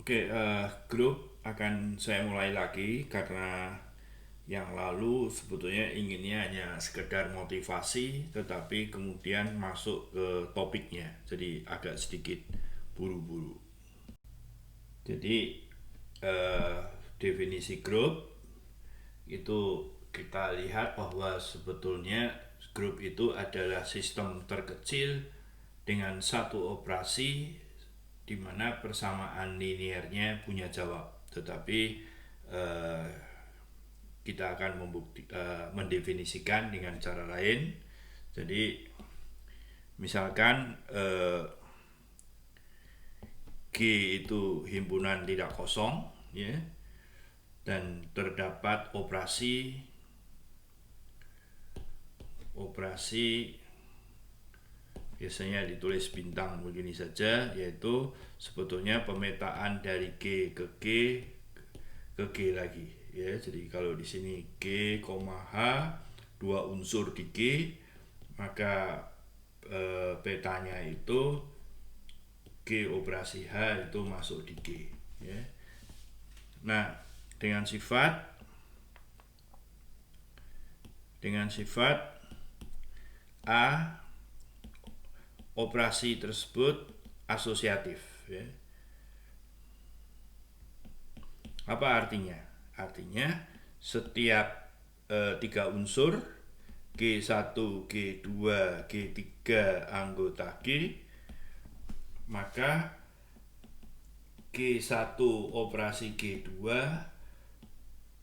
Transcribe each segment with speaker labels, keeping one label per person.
Speaker 1: Grup akan saya mulai lagi karena yang lalu sebetulnya inginnya hanya sekedar motivasi, tetapi kemudian masuk ke topiknya, jadi agak sedikit buru-buru. Jadi eh, definisi grup itu kita lihat bahwa sebetulnya grup itu adalah sistem terkecil dengan satu operasi di mana persamaan linearnya punya jawab. Tetapi eh, kita akan mendefinisikan dengan cara lain. Jadi misalkan G itu himpunan tidak kosong, ya, dan terdapat operasi biasanya ditulis bintang begini saja, yaitu sebetulnya pemetaan dari G ke G lagi, ya. Jadi kalau di sini G, H, dua unsur di G, maka petanya itu G operasi H itu masuk di G, ya. Nah, dengan sifat A, operasi tersebut asosiatif, ya. Apa artinya? Artinya setiap tiga unsur G1, G2, G3 anggota G, maka G1 operasi G2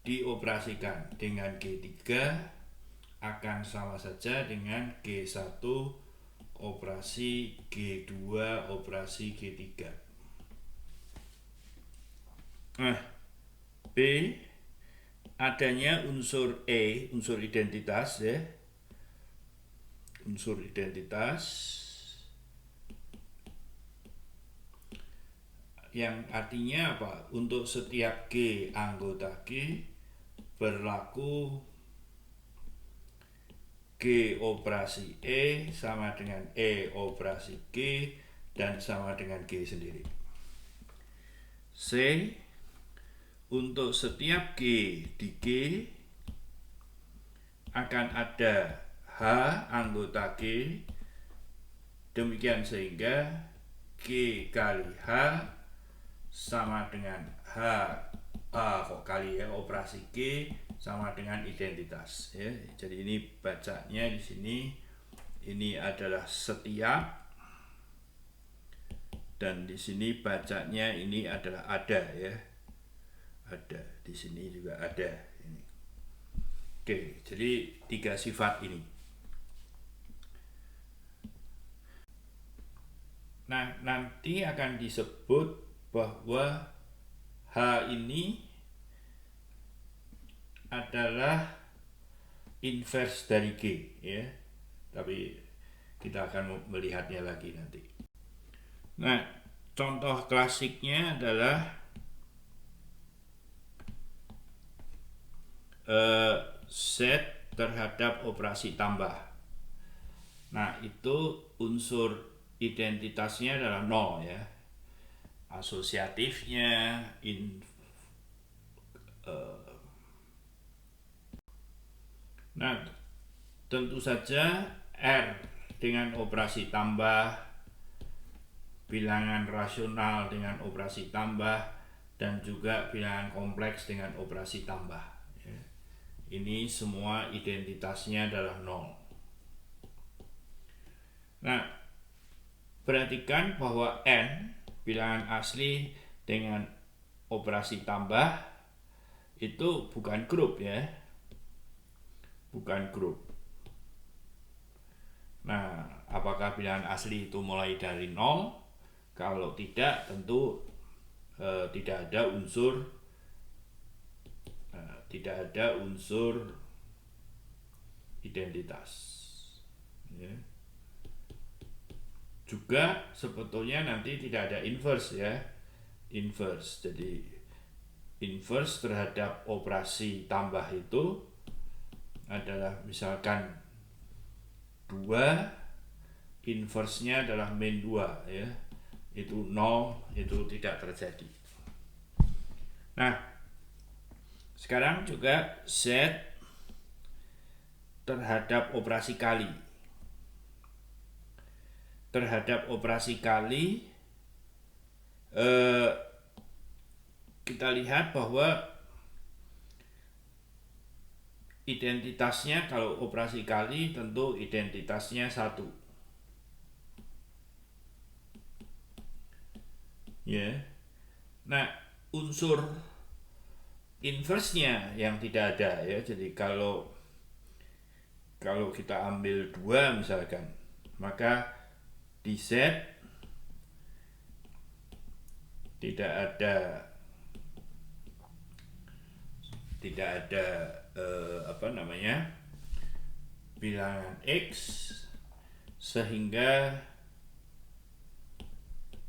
Speaker 1: dioperasikan dengan G3 akan sama saja dengan G1 operasi G2 operasi G3. Nah, B, adanya unsur E, unsur identitas, ya. Unsur identitas yang artinya apa? Untuk setiap G anggota G berlaku G operasi E sama dengan E operasi G dan sama dengan G sendiri. C, untuk setiap G di G akan ada H anggota G, demikian sehingga G kali H sama dengan H kali ya operasi G sama dengan identitas, ya. Jadi ini bacanya di sini ini adalah setiap, dan di sini bacanya ini adalah ada, ya. Ada di sini juga ada ini. Oke, jadi tiga sifat ini. Nah, nanti akan disebut bahwa H ini adalah inverse dari G, ya. Tapi kita akan melihatnya lagi nanti. Nah, contoh klasiknya adalah Z terhadap operasi tambah. Nah, itu unsur identitasnya adalah 0, ya. Asosiatifnya nah, tentu saja R dengan operasi tambah, bilangan rasional dengan operasi tambah, dan juga bilangan kompleks dengan operasi tambah, ya. Ini semua identitasnya adalah 0. Nah, perhatikan bahwa N bilangan asli dengan operasi tambah itu bukan grup, ya. Bukan grup. Nah, apakah bilangan asli itu mulai dari 0? Kalau tidak, tentu tidak ada unsur identitas, ya. Juga sebetulnya nanti tidak ada inverse, ya. Inverse, jadi inverse terhadap operasi tambah itu adalah misalkan 2, inverse-nya adalah min 2, ya. Itu 0, itu tidak terjadi. Nah, sekarang juga Z terhadap operasi kali. Terhadap operasi kali, kita lihat bahwa identitasnya kalau operasi kali tentu identitasnya 1. Ya. Nah, unsur inverse-nya yang tidak ada ya. Jadi kalau kita ambil 2 misalkan, maka di Z tidak ada bilangan X, sehingga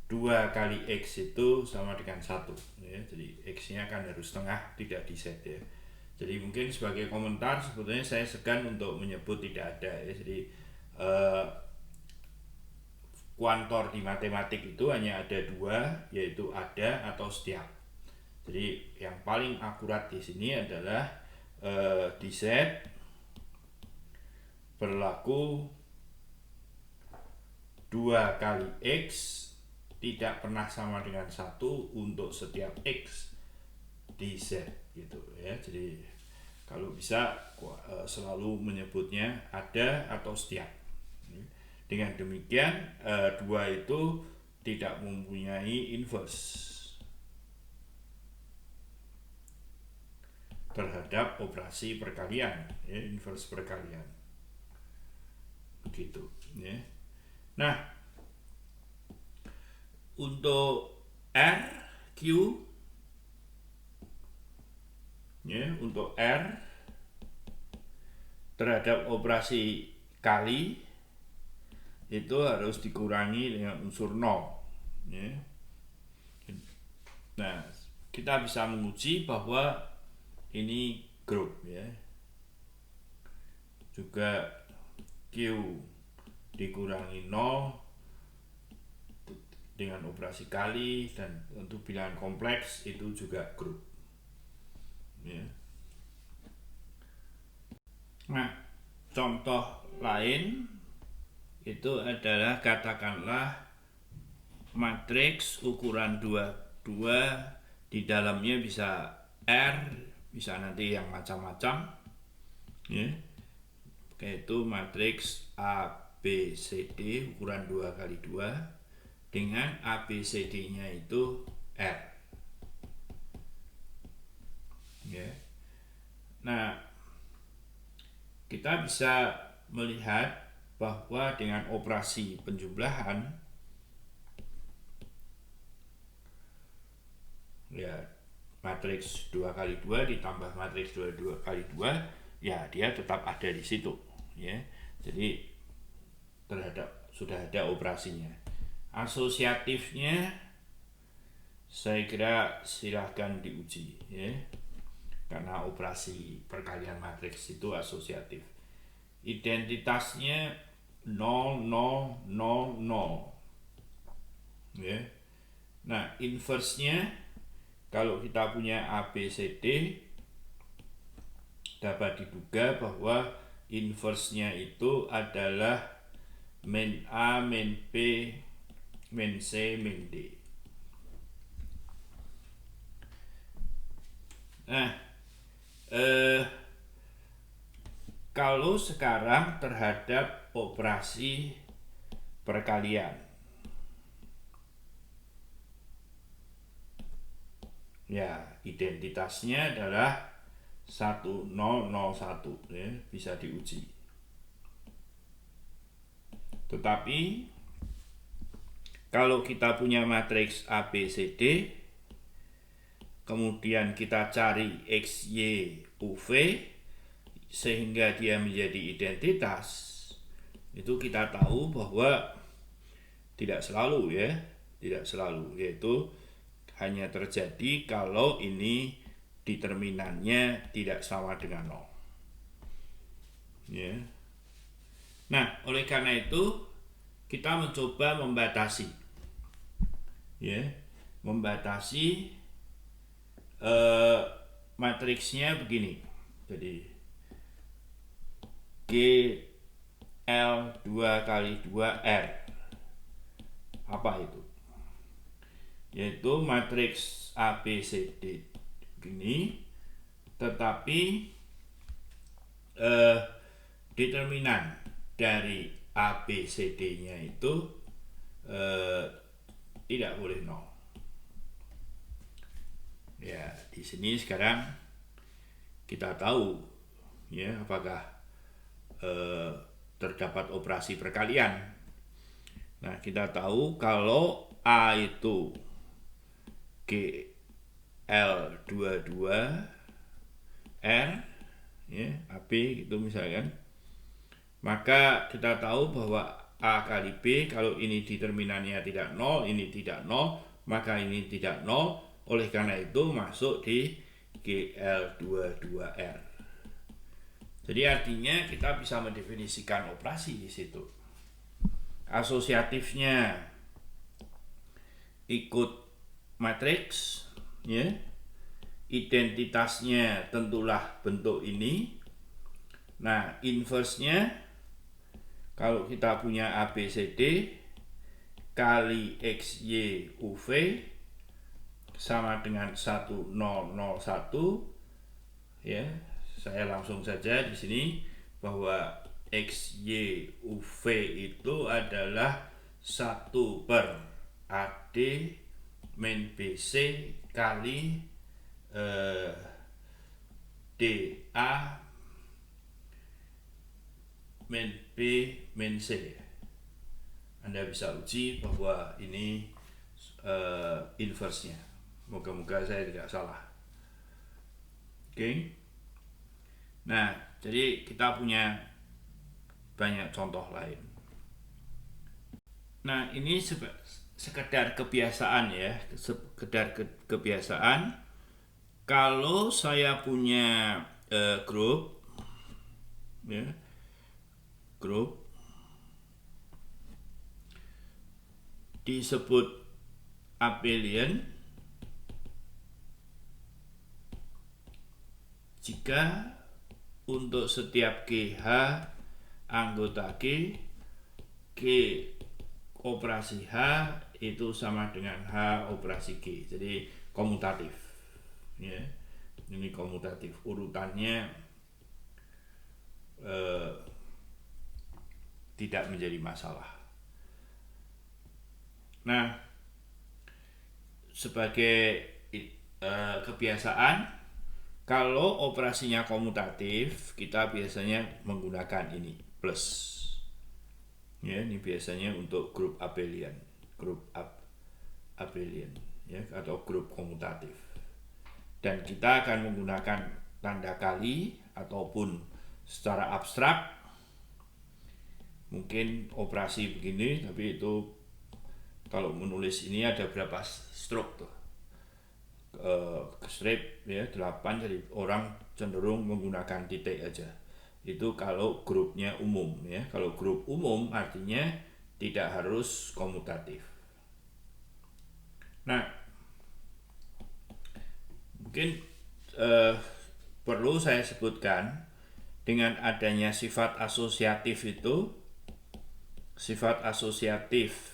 Speaker 1: 2 kali X itu sama dengan 1 ya. Jadi X nya kan harus tengah, tidak di Z ya. Jadi mungkin sebagai komentar sebetulnya saya segan untuk menyebut tidak ada ya. Jadi kuantor di matematik itu hanya ada 2, yaitu ada atau setiap. Jadi yang paling akurat di sini adalah di Z berlaku 2 kali X tidak pernah sama dengan 1 untuk setiap X di Z gitu ya. Jadi kalau bisa selalu menyebutnya ada atau setiap. Dengan demikian 2 itu tidak mempunyai inverse terhadap operasi perkalian ya, inverse perkalian begitu ya. Nah, untuk R, Q ya, untuk R terhadap operasi kali itu harus dikurangi dengan unsur 0 ya. Nah, kita bisa menguji bahwa ini grup ya. Juga Q dikurangi 0 dengan operasi kali, dan untuk bilangan kompleks itu juga grup ya. Nah, contoh lain itu adalah katakanlah matriks ukuran 2 di dalamnya bisa R, bisa nanti yang macam-macam ya. Yaitu matriks ABCD ukuran 2 kali 2 dengan ABCD-nya itu R ya. Nah, kita bisa melihat bahwa dengan operasi penjumlahan ya, matriks 2 kali 2 ditambah matriks 2 kali 2 ya, dia tetap ada di situ ya. Jadi sudah ada operasinya. Asosiatifnya saya kira silahkan diuji ya, karena operasi perkalian matriks itu asosiatif. Identitasnya 0, 0, 0, 0 ya. Nah, inverse-nya kalau kita punya ABCD dapat diduga bahwa inverse-nya itu adalah min A, min B, min C, min D. Nah, kalau sekarang terhadap operasi perkalian ya, identitasnya adalah 1001 ya, bisa diuji. Tetapi kalau kita punya matriks ABCD, kemudian kita cari X, Y, U, V sehingga dia menjadi identitas, itu kita tahu bahwa tidak selalu ya, tidak selalu, yaitu hanya terjadi kalau ini determinannya tidak sama dengan 0 ya. Nah, oleh karena itu kita mencoba membatasi ya, membatasi matriksnya begini. Jadi G L 2 kali 2 R. Apa itu? Yaitu matriks ABCD begini, tetapi determinan dari ABCD-nya itu tidak boleh 0. Ya, di sini sekarang kita tahu ya apakah terdapat operasi perkalian. Nah, kita tahu kalau A itu GL22 R ya, AB gitu misalkan, maka kita tahu bahwa A kali B, kalau ini determinannya tidak 0, ini tidak 0, maka ini tidak 0. Oleh karena itu masuk di GL22R. Jadi artinya kita bisa mendefinisikan operasi di situ. Asosiatifnya ikut matriks, ya. Identitasnya tentulah bentuk ini. Nah, inverse-nya kalau kita punya ABCD kali XY UV sama dengan 1001, ya. Saya langsung saja di sini bahwa XY UV itu adalah 1 per AD min BC kali DA min B min C. Anda bisa uji bahwa ini inverse-nya. Moga-moga saya tidak salah. Oke. Nah, jadi kita punya banyak contoh lain. Nah, ini sekedar kebiasaan ya, sekedar kebiasaan. Kalau saya punya grup, ya, grup disebut abelian jika untuk setiap GH anggota G operasi H itu sama dengan H operasi G. Jadi komutatif. Ya. Ini komutatif, urutannya tidak menjadi masalah. Nah, sebagai kebiasaan, kalau operasinya komutatif, kita biasanya menggunakan ini plus. Ya, ini biasanya untuk grup abelian, abelian, ya, atau grup komutatif. Dan kita akan menggunakan tanda kali ataupun secara abstrak. Mungkin operasi begini, tapi itu kalau menulis ini ada berapa stroke tuh? Strip ya 8, jadi orang cenderung menggunakan titik aja. Itu kalau grupnya umum ya. Kalau grup umum artinya tidak harus komutatif. Nah, mungkin perlu saya sebutkan dengan adanya sifat asosiatif itu, sifat asosiatif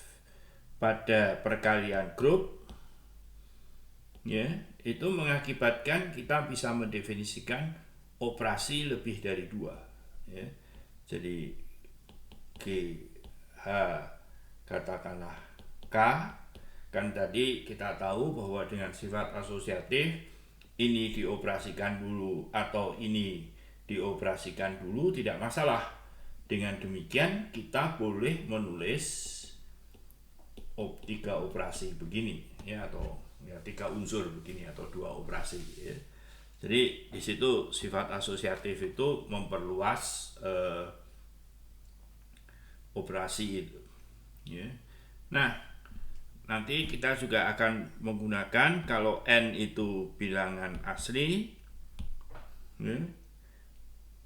Speaker 1: pada perkalian grup, ya, itu mengakibatkan kita bisa mendefinisikan operasi lebih dari 2, ya. Jadi GH katakanlah K, kan tadi kita tahu bahwa dengan sifat asosiatif ini dioperasikan dulu atau ini dioperasikan dulu tidak masalah. Dengan demikian kita boleh menulis 3 operasi begini ya, atau ya 3 unsur begini atau 2 operasi ya. Jadi di situ sifat asosiatif itu memperluas operasi itu ya. Nah, nanti kita juga akan menggunakan kalau n itu bilangan asli ya,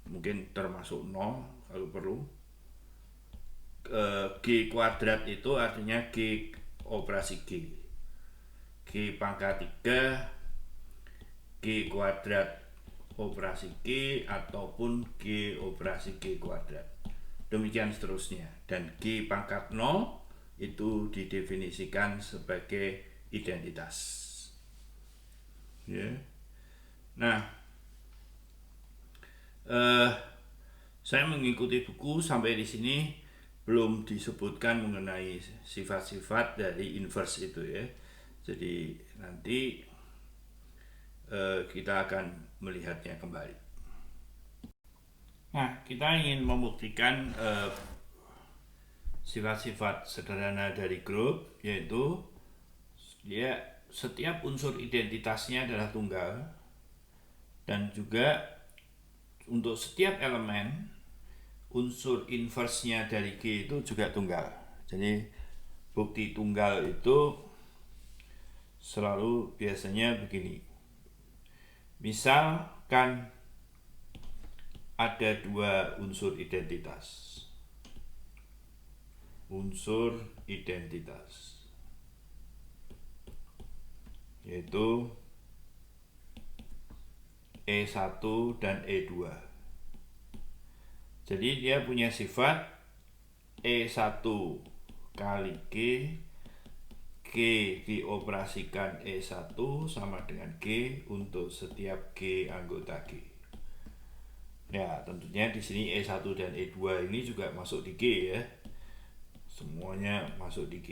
Speaker 1: mungkin termasuk 0 kalau perlu. G kuadrat itu artinya G operasi G pangkat 3 G kuadrat operasi G ataupun G operasi G kuadrat. Demikian seterusnya. Dan G pangkat 0 itu didefinisikan sebagai identitas. Ya. Nah, saya mengikuti buku sampai di sini belum disebutkan mengenai sifat-sifat dari inverse itu ya. Jadi nanti kita akan melihatnya kembali. Nah, kita ingin membuktikan sifat-sifat sederhana dari grup, yaitu dia setiap unsur identitasnya adalah tunggal, dan juga untuk setiap elemen unsur inverse-nya dari G itu juga tunggal. Jadi bukti tunggal itu selalu biasanya begini. Misalkan ada dua unsur identitas. Yaitu E1 dan E2. Jadi dia punya sifat E1 kali G dioperasikan E1 sama dengan G untuk setiap G anggota G. Ya, tentunya di sini E1 dan E2 ini juga masuk di G ya. Semuanya masuk di G.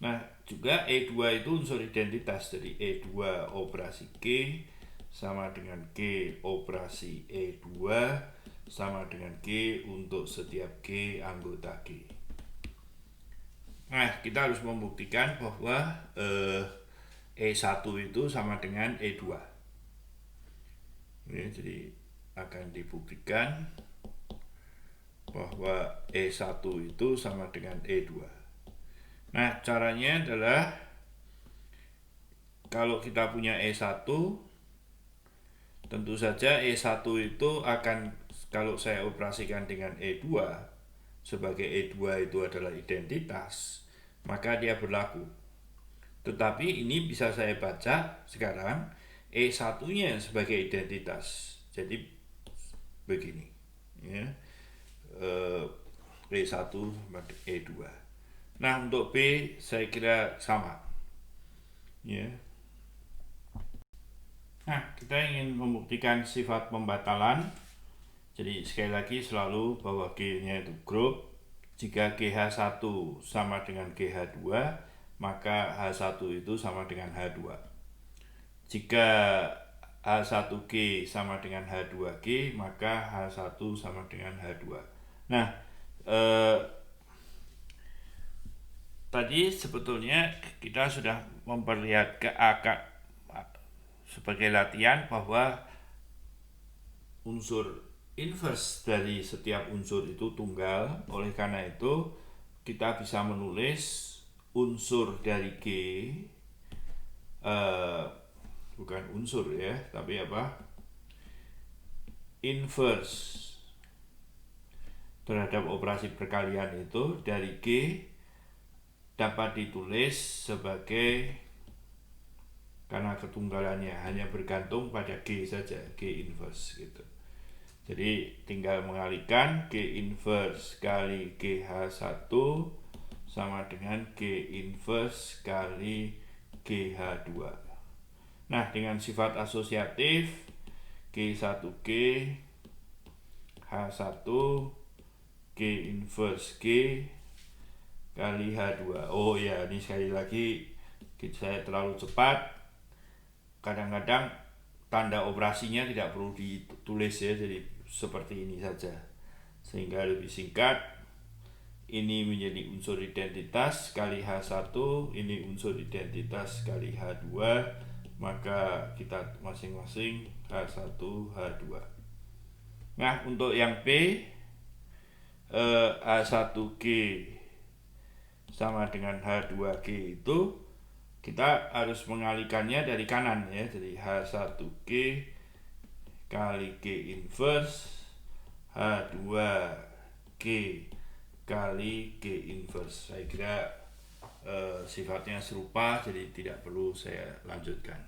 Speaker 1: Nah, juga E2 itu unsur identitas, jadi E2 operasi G sama dengan G operasi E2 sama dengan G untuk setiap G anggota G. Nah, kita harus membuktikan bahwa E1 itu sama dengan E2. Ya, jadi akan dibuktikan bahwa E1 itu sama dengan E2. Nah, caranya adalah kalau kita punya E1, tentu saja E1 itu akan, kalau saya operasikan dengan E2, sebagai E2 itu adalah identitas, maka dia berlaku. Tetapi ini bisa saya baca sekarang E1-nya sebagai identitas. Jadi begini ya. E1 sebagai E2. Nah, untuk B saya kira sama. Ya. Nah, kita ingin membuktikan sifat pembatalan. Jadi sekali lagi selalu bahwa G-nya itu grup. Jika GH1 sama dengan GH2, maka H1 itu sama dengan H2. Jika H1G sama dengan H2G, maka H1 sama dengan H2. Nah, tadi sebetulnya kita sudah memperlihatkan sebagai latihan bahwa unsur inverse dari setiap unsur itu tunggal. Oleh karena itu kita bisa menulis unsur dari G, bukan unsur ya, tapi apa, inverse terhadap operasi perkalian itu dari G dapat ditulis sebagai, karena ketunggalannya hanya bergantung pada G saja, G inverse gitu. Jadi tinggal mengalihkan G inverse kali GH1 sama dengan G inverse kali GH2. Nah, dengan sifat asosiatif G1G H1 G inverse G kali H2. Oh ya, ini sekali lagi saya terlalu cepat. Kadang-kadang tanda operasinya tidak perlu ditulis ya, jadi seperti ini saja sehingga lebih singkat. Ini menjadi unsur identitas kali H1, ini unsur identitas kali H2, maka kita masing-masing H1 H2. Nah, untuk yang B, H1G sama dengan H2G itu kita harus mengalihkannya dari kanan ya. Jadi H1G kali G inverse H2G kali G inverse. Saya kira sifatnya serupa, jadi tidak perlu saya lanjutkan.